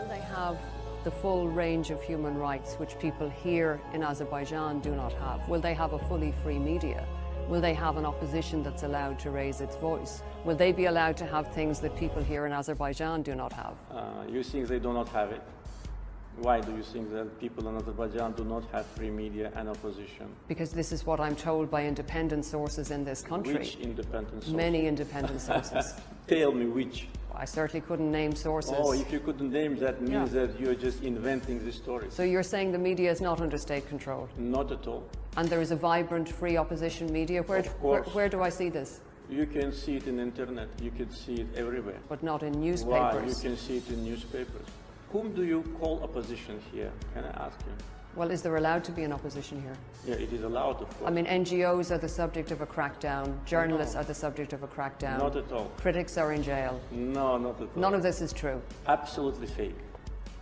Will they have the full range of human rights which people here in Azerbaijan do not have? Will they have a fully free media? Will they have an opposition that's allowed to raise its voice? Will they be allowed to have things that people here in Azerbaijan do not have? You think they do not have it? Why do you think that people in Azerbaijan do not have free media and opposition? Because this is what I'm told by independent sources in this country. Which independent sources? Many independent sources. Tell me which. I certainly couldn't name sources. Oh, if you couldn't name, that means that you're just inventing the story. So you're saying the media is not under state control? Not at all. And there is a vibrant, free opposition media? Where do I see this? You can see it in the internet. You can see it everywhere. But not in newspapers? Why? You can see it in newspapers. Whom do you call opposition here? Can I ask you? Well, is there allowed to be an opposition here? Yeah, it is allowed, of course. I mean, NGOs are the subject of a crackdown. Journalists are the subject of a crackdown. Not at all. Critics are in jail. No, not at all. None of this is true. Absolutely fake.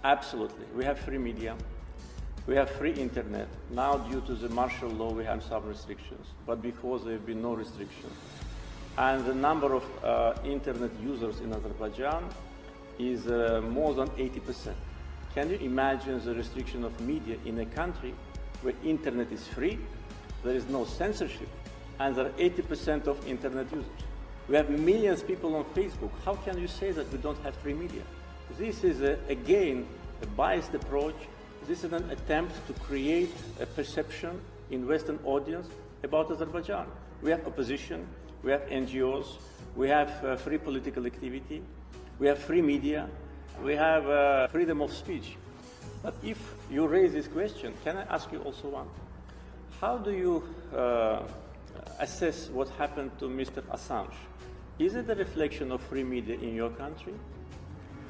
Absolutely. We have free media. We have free internet. Now, due to the martial law, we have some restrictions. But before, there have been no restrictions. And the number of internet users in Azerbaijan is more than 80%. Can you imagine the restriction of media in a country where internet is free, there is no censorship, and there are 80% of internet users? We have millions of people on Facebook. How can you say that we don't have free media? This is, again, a biased approach. This is an attempt to create a perception in Western audience about Azerbaijan. We have opposition, we have NGOs, we have free political activity, we have free media, we have freedom of speech. But if you raise this question, can I ask you also one? How do you assess what happened to Mr. Assange? Is it a reflection of free media in your country?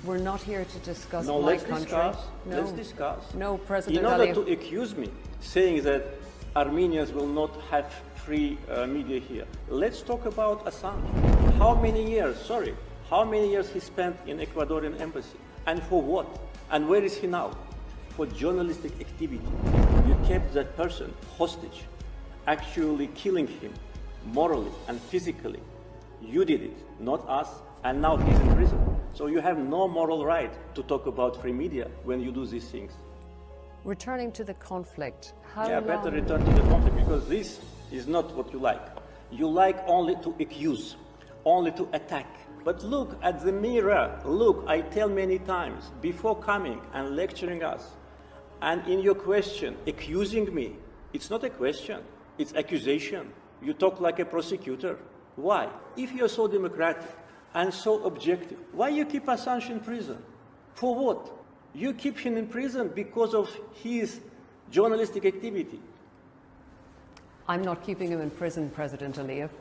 We're not here to discuss no, my let's country. Discuss. No, let's discuss. No, President In order Aliyev. to accuse me, saying that Armenians will not have free media here, let's talk about Assange. How many years, how many years he spent in Ecuadorian embassy? And for what? And where is he now? For journalistic activity. You kept that person hostage, actually killing him morally and physically. You did it, not us, and now he's in prison. So you have no moral right to talk about free media when you do these things. Returning to the conflict, how Yeah, long... better return to the conflict, because this is not what you like. You like only to accuse, only to attack. But look at the mirror. Look, I tell many times, before coming and lecturing us, and in your question, accusing me, it's not a question, it's accusation. You talk like a prosecutor. Why? If you're so democratic and so objective, why you keep Assange in prison? For what? You keep him in prison because of his journalistic activity. I'm not keeping him in prison, President Aliyev.